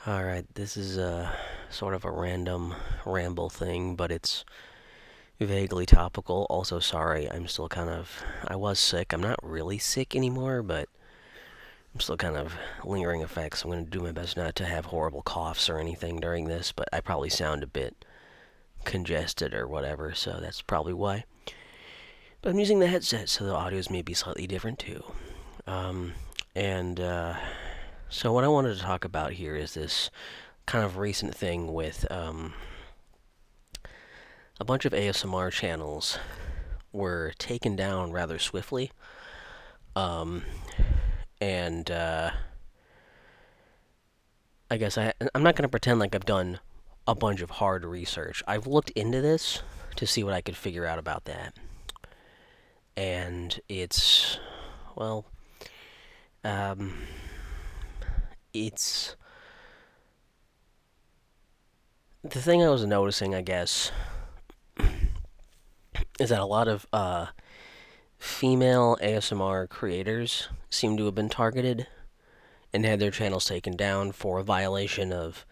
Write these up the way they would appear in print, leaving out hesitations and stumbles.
Alright, this is a sort of a random ramble thing, but it's vaguely topical. Also, sorry, I was sick. I'm not really sick anymore, but I'm still kind of lingering effects. I'm going to do my best not to have horrible coughs or anything during this, but I probably sound a bit congested or whatever, so that's probably why. But I'm using the headset, so the audios may be slightly different too. Um, and, so what I wanted to talk about here is this kind of recent thing with a bunch of ASMR channels were taken down rather swiftly. Um, and I guess I'm not going to pretend like I've done a bunch of hard research. I've looked into this to see what I could figure out about that. And well, um, it's the thing I was noticing, I guess, is that a lot of female ASMR creators seem to have been targeted and had their channels taken down for a violation of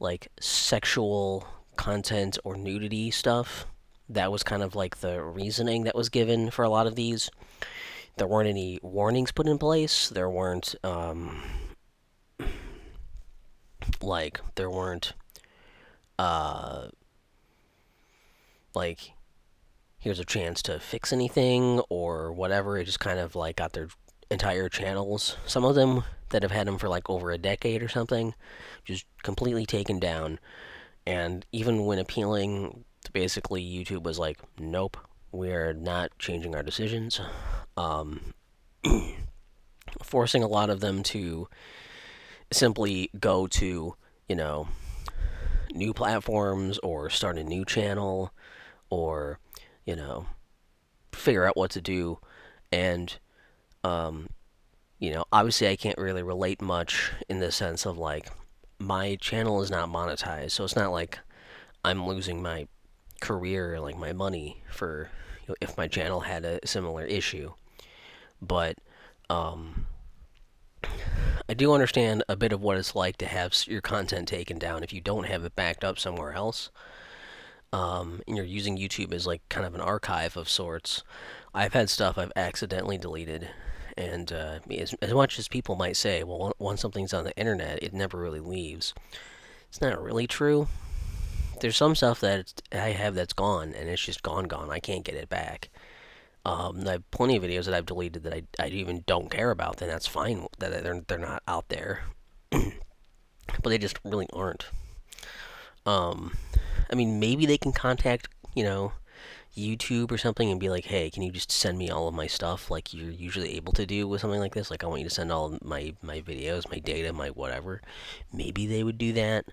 like sexual content or nudity stuff. That was kind of like the reasoning that was given for a lot of these. There weren't any warnings put in place. There weren't uh like here's a chance to fix anything or whatever. It just kind of like got their entire channels. Some of them that have had them for like over a decade or something, just completely taken down. And even when appealing, basically YouTube was like, nope, we're not changing our decisions. Um, Forcing a lot of them to simply go to, you know, new platforms or start a new channel or, you know, figure out what to do. And, um, obviously I can't really relate much in the sense of like, my channel is not monetized, so it's not like I'm losing my career, like my money, for if my channel had a similar issue. But um, I do understand a bit of what it's like to have your content taken down if you don't have it backed up somewhere else. And you're using YouTube as like kind of an archive of sorts. I've had stuff I've accidentally deleted, and as much as people might say, well, once something's on the internet, it never really leaves. It's not really true. There's some stuff that I have that's gone, and it's just gone. I can't get it back. I have plenty of videos that I've deleted that I even don't care about. Then that's fine that they're not out there, but they just really aren't. Um, I mean, maybe they can contact YouTube or something and be like, hey, can you just send me all of my stuff like you're usually able to do with something like this? Like I want you to send all of my videos, my data, my whatever. Maybe they would do that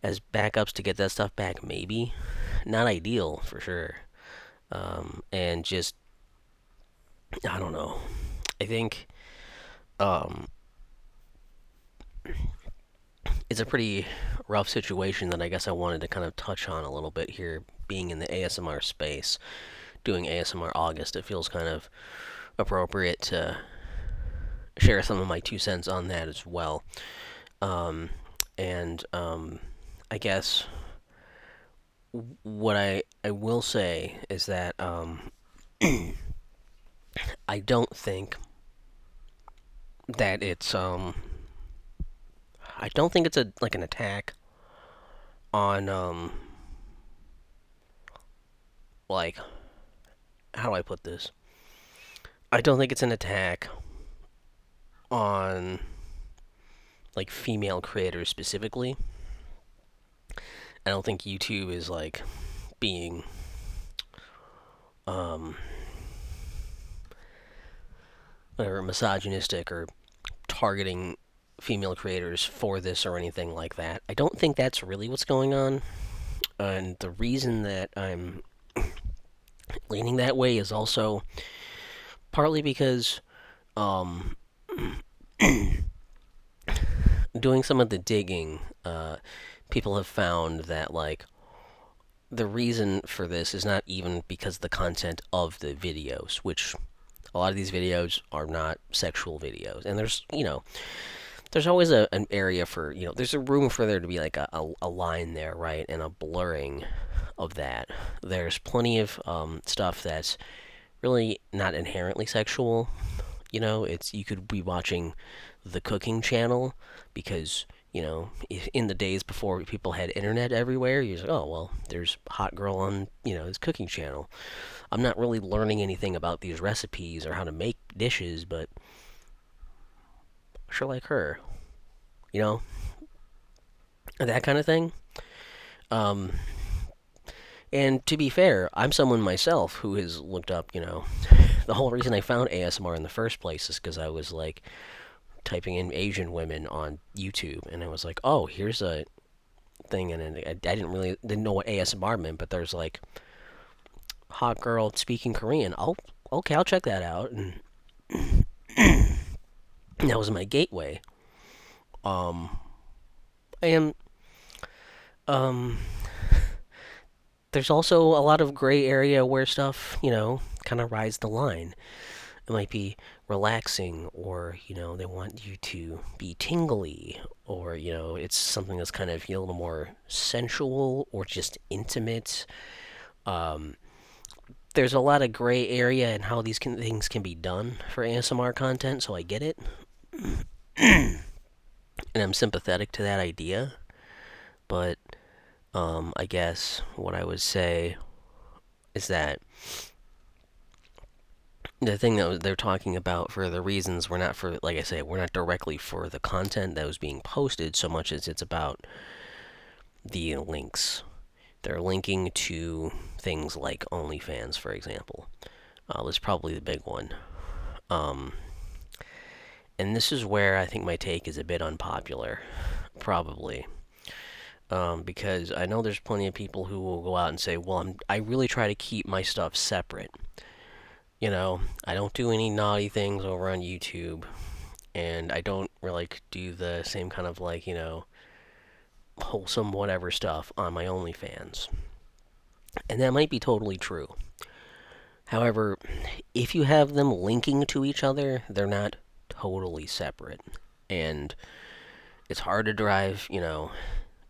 as backups to get that stuff back. Maybe not ideal for sure. And just I don't know. I think um, it's a pretty rough situation that I guess I wanted to kind of touch on a little bit here. Being in the ASMR space, doing ASMR August, it feels kind of appropriate to share some of my 2 cents on that as well. Um, and I guess what I will say is that I don't think that I don't think it's a like an attack on like how do I put this? I don't think it's an attack on like female creators specifically. I don't think YouTube is like being um whatever misogynistic or targeting female creators for this or anything like that. I don't think that's really what's going on. And the reason that I'm leaning that way is also partly because um, doing some of the digging, people have found that like the reason for this is not even because of the content of the videos, which a lot of these videos are not sexual videos, and there's always an area for, there's a room for there to be like a line there, right? And a blurring of that. There's plenty of stuff that's really not inherently sexual. It's you could be watching the cooking channel because in the days before people had internet everywhere, you're like, oh well, there's hot girl on this cooking channel. I'm not really learning anything about these recipes or how to make dishes, but I sure like her, you know, that kind of thing. Um, and to be fair, I'm someone myself who has looked up, the whole reason I found ASMR in the first place is because I was like typing in Asian women on YouTube, and I was like, oh, here's a thing, and I didn't know what ASMR meant, but there's like hot girl speaking Korean. I'll check that out, and that was my gateway. Um, and um, there's also a lot of gray area where stuff, kind of rides the line. It might be relaxing, or they want you to be tingly, or it's something that's kind of a little more sensual or just intimate. Um, there's a lot of gray area in how these things can be done for ASMR content, so I get it, and I'm sympathetic to that idea. But I guess what I would say is that the thing that they're talking about for the reasons we're not for, like I say, we're not directly for the content that was being posted so much as it's about the links. They're linking to things like OnlyFans, for example. Was probably the big one. Um, and this is where I think my take is a bit unpopular, probably. Because I know there's plenty of people who will go out and say, well, I really try to keep my stuff separate. I don't do any naughty things over on YouTube, and I don't really like do the same kind of like, wholesome whatever stuff on my OnlyFans. And that might be totally true. However, if you have them linking to each other, they're not totally separate. And it's hard to drive,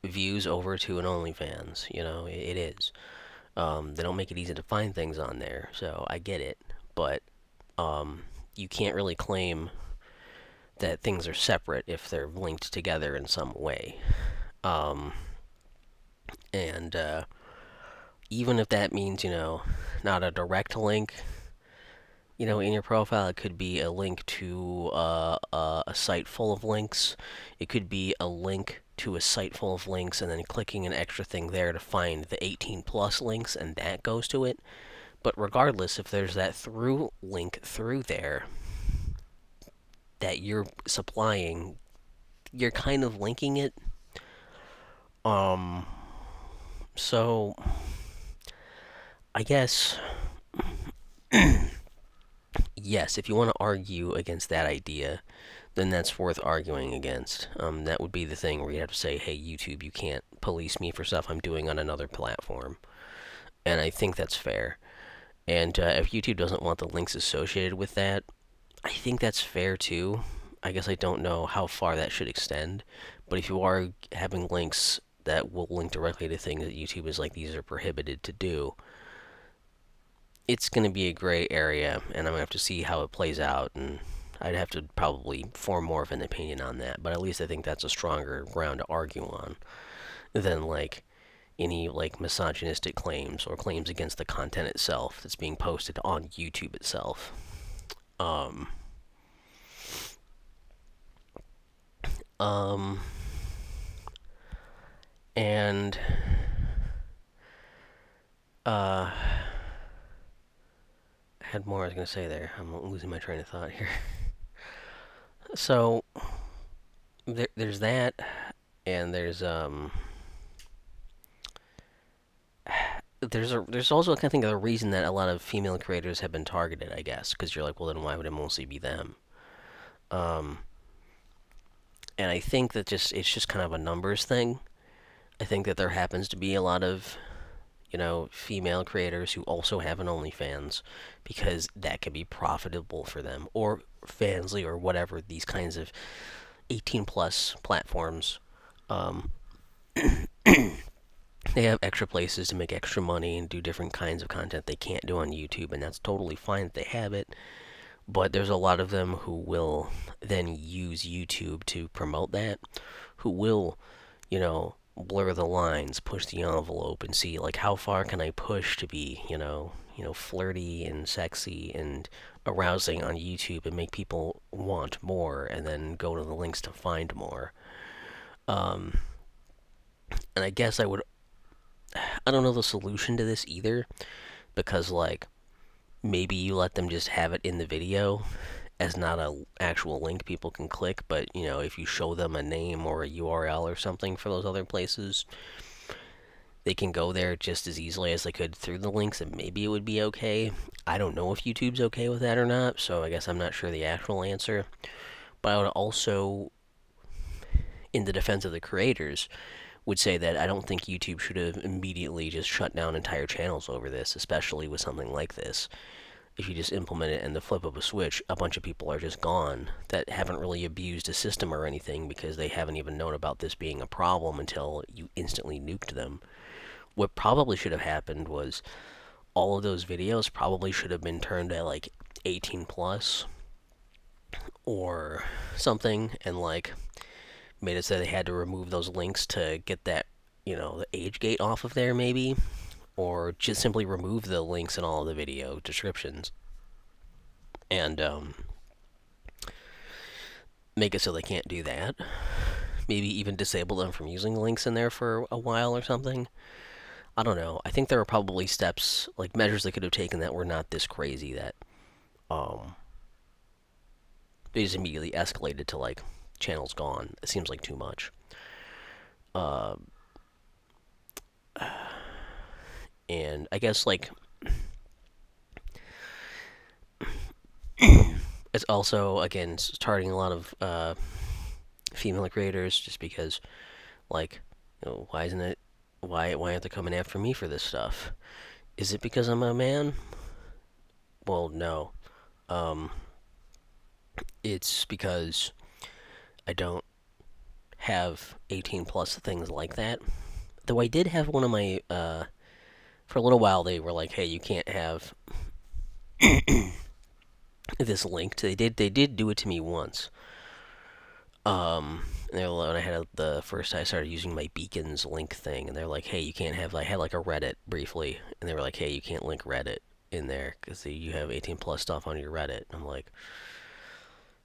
views over to an OnlyFans. It is. They don't make it easy to find things on there, so I get it. But you can't really claim that things are separate if they're linked together in some way. Um, and even if that means, not a direct link, in your profile, it could be a link to a site full of links. It could be a link to a site full of links and then clicking an extra thing there to find the 18 plus links, and that goes to it. But regardless, if there's that through link through there that you're supplying, you're kind of linking it. Um, so I guess yes, if you want to argue against that idea, then that's worth arguing against. That would be the thing where you have to say, hey, YouTube, you can't police me for stuff I'm doing on another platform. And I think that's fair. And if YouTube doesn't want the links associated with that, I think that's fair too. I guess I don't know how far that should extend. But if you are having links that will link directly to things that YouTube is like, these are prohibited to do, it's going to be a gray area, and I'm going to have to see how it plays out, and I'd have to probably form more of an opinion on that. But at least I think that's a stronger ground to argue on than like any like misogynistic claims or claims against the content itself that's being posted on YouTube itself. Um, um, and I had more I was gonna say there. I'm losing my train of thought here. So there's that, and there's also I think a reason that a lot of female creators have been targeted, I guess, because you're like, well, then why would it mostly be them? Um, and I think that it's just kind of a numbers thing. I think that there happens to be a lot of female creators who also have an OnlyFans because that can be profitable for them, or Fansly, or whatever these kinds of 18 plus platforms, um, they have extra places to make extra money and do different kinds of content they can't do on YouTube, and that's totally fine that they have it. But there's a lot of them who will then use YouTube to promote that, who will, blur the lines, push the envelope, and see like how far can I push to be, flirty and sexy and arousing on YouTube and make people want more, and then go to the links to find more. Um, and I guess I don't know the solution to this either, because like maybe you let them just have it in the video as not a actual link people can click, but if you show them a name or a URL or something for those other places, they can go there just as easily as they could through the links, and maybe it would be okay. I don't know if YouTube's okay with that or not, so I guess I'm not sure the actual answer. But I would also, in the defense of the creators, would say that I don't think YouTube should have immediately just shut down entire channels over this, especially with something like this. If you just implement it and the flip of a switch, a bunch of people are just gone that haven't really abused a system or anything because they haven't even known about this being a problem until you instantly nuked them. What probably should have happened was all of those videos probably should have been turned at like 18 plus or something, and like made it so they had to remove those links to get that, the age gate off of there maybe, or just simply remove the links in all of the video descriptions and make it so they can't do that. Maybe even disable them from using links in there for a while or something. I don't know. I think there were probably steps, like measures they could have taken that were not this crazy, that um, they just immediately escalated to like channels gone. It seems like too much. Uh, and I guess like it's also again starting a lot of female creators, just because like, why isn't it, why aren't they coming after me for this stuff? Is it because I'm a man? Well, no. Um, it's because I don't have 18 plus things like that. Though I did have one of my for a little while they were like, hey, you can't have this linked. They did do it to me once. When I had the first I started using my beacons link thing, and they're like, hey, you can't have. I had like a Reddit briefly, and they were like, hey, you can't link Reddit in there because you have 18 plus stuff on your Reddit. And I'm like,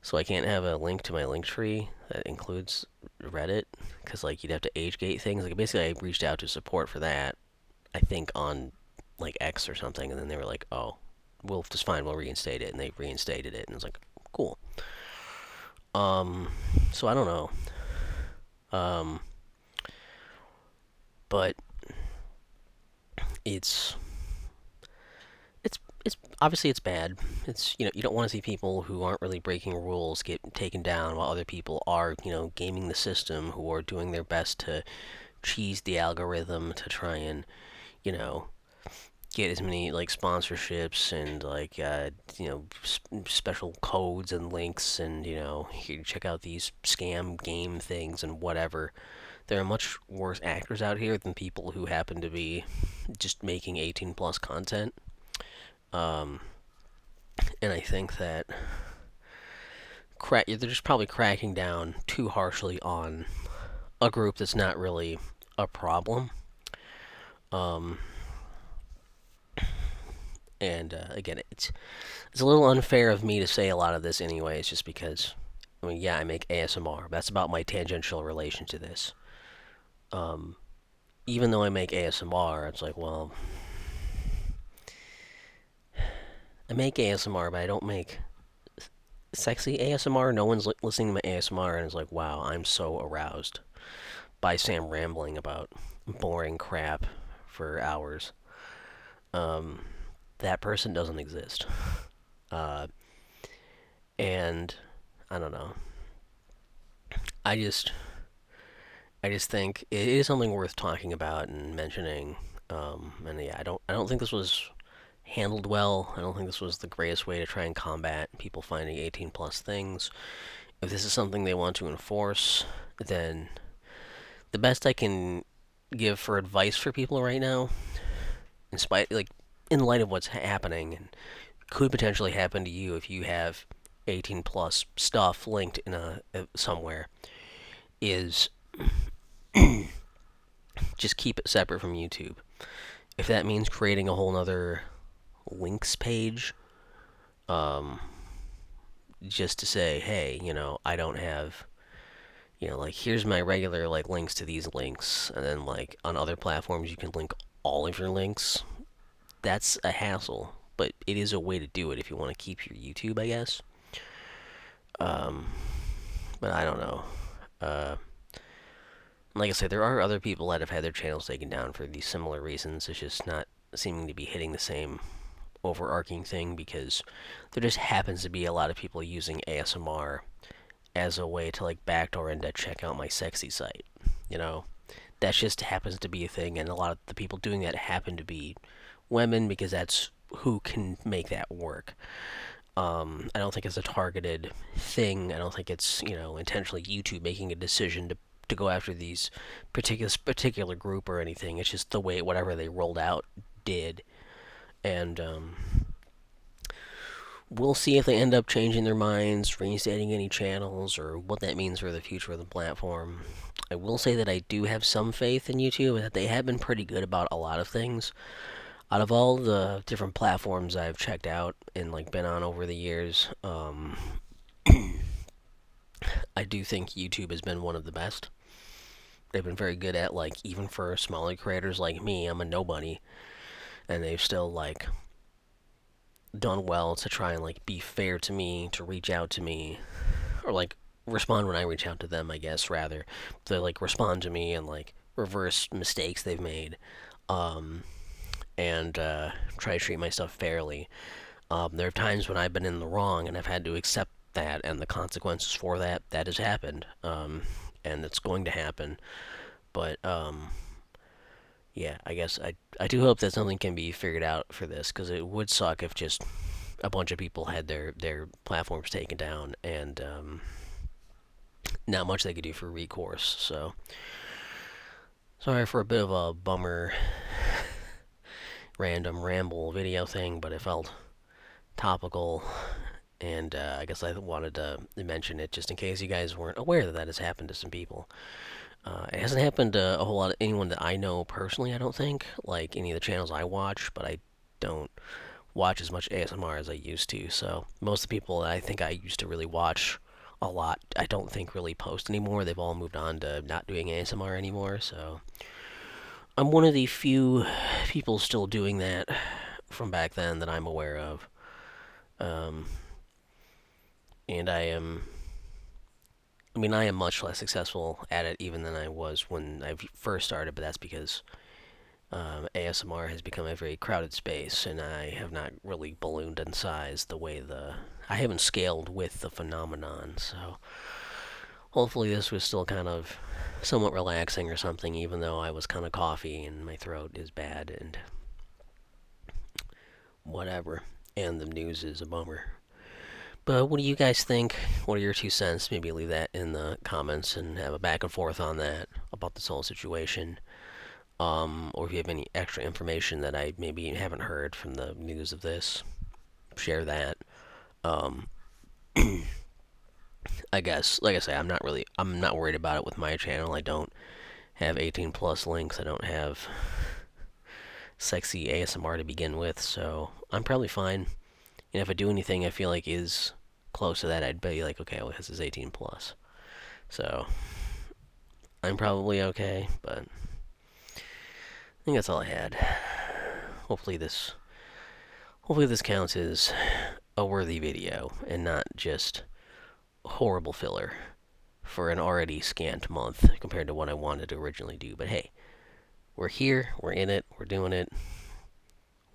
so I can't have a link to my link tree that includes Reddit, because like you'd have to age gate things. Like basically, I reached out to support for that. I think on like X or something, and then they were like, oh, well, just fine, we'll reinstate it, and they reinstated it, and it's like, cool. So I don't know. Um, but it's it's obviously it's bad. It's, you don't want to see people who aren't really breaking rules get taken down while other people are, gaming the system, who are doing their best to cheese the algorithm to try and, you know, get as many like sponsorships and like special codes and links, and here, check out these scam game things and whatever. There are much worse actors out here than people who happen to be just making 18 plus content. Um, and I think that they're just probably cracking down too harshly on a group that's not really a problem. Um, and again, it's a little unfair of me to say a lot of this, anyways, just because I mean, yeah, I make ASMR. That's about my tangential relation to this. Um, Even though I make ASMR, it's like, well, I make ASMR, but I don't make sexy ASMR. No one's listening to my ASMR and is like, wow, I'm so aroused by Sam rambling about boring crap for hours. Um, that person doesn't exist. Uh, and I don't know. I just I just think it is something worth talking about and mentioning. And yeah, I don't think this was handled well. I don't think this was the greatest way to try and combat people finding 18 plus things. If this is something they want to enforce, then the best I can give for advice for people right now, in spite like in light of what's happening and could potentially happen to you if you have 18 plus stuff linked in a somewhere, is just keep it separate from YouTube. If that means creating a whole nother links page, um, just to say, hey, I don't have, like here's my regular like links to these links, and then like on other platforms you can link all of your links. That's a hassle, but it is a way to do it if you want to keep your YouTube, I guess. Um, but I don't know. Uh, like I said, there are other people that have had their channels taken down for these similar reasons. It's just not seeming to be hitting the same overarching thing because there just happens to be a lot of people using ASMR as a way to like backdoor into check out my sexy site. You know, that just happens to be a thing, and a lot of the people doing that happen to be women because that's who can make that work. I don't think it's a targeted thing. I don't think it's intentionally YouTube making a decision to go after these particular group or anything. It's just the way whatever they rolled out did, and we'll see if they end up changing their minds, reinstating any channels, or what that means for the future of the platform. I will say that I do have some faith in YouTube, and that they have been pretty good about a lot of things. Out of all the different platforms I've checked out and like been on over the years, I do think YouTube has been one of the best. They've been very good at like even for smaller creators like me, I'm a nobody, and they've still like done well to try and like be fair to me, to reach out to me, or like respond when I reach out to them, I guess rather. To like respond to me and like reverse mistakes they've made. And try to treat my stuff fairly. There are times when I've been in the wrong and I've had to accept that and the consequences for that. That has happened, and it's going to happen. But yeah, I guess I do hope that something can be figured out for this because it would suck if just a bunch of people had their platforms taken down and not much they could do for recourse. So sorry for a bit of a bummer random ramble video thing, but it felt topical, and I guess I wanted to mention it just in case you guys weren't aware that that has happened to some people. It hasn't happened to a whole lot of anyone that I know personally, I don't think, like any of the channels I watch, but I don't watch as much ASMR as I used to, so most of the people that I think I used to really watch a lot, I don't think really post anymore. They've all moved on to not doing ASMR anymore, so I'm one of the few people still doing that from back then that I'm aware of. Um, and I am much less successful at it even than I was when I first started, but that's because ASMR has become a very crowded space, and I have not really ballooned in size the way I haven't scaled with the phenomenon, so hopefully this was still kind of somewhat relaxing or something, even though I was kind of coughy and my throat is bad and whatever, and the news is a bummer. But what do you guys think? What are your 2 cents? Maybe leave that in the comments and have a back and forth on that about this whole situation. Or if you have any extra information that I maybe haven't heard from the news of this, share that. Um, I guess, like I say, I'm not worried about it with my channel. I don't have 18 plus links. I don't have sexy ASMR to begin with, so I'm probably fine. And if I do anything I feel like is close to that, I'd be like, okay, well, this is 18 plus. So I'm probably okay, but I think that's all I had. Hopefully this counts as a worthy video and not just horrible filler for an already scant month compared to what I wanted to originally do. But hey, we're here, we're in it, we're doing it,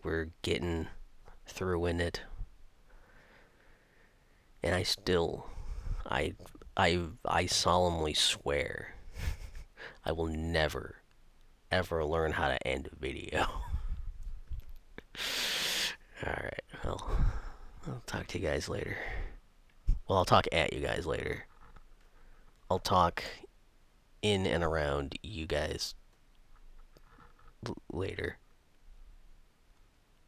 we're getting through in it, and I I solemnly swear I will never ever learn how to end a video. Alright, well, I'll talk to you guys later. Well, I'll talk at you guys later. I'll talk in and around you guys later.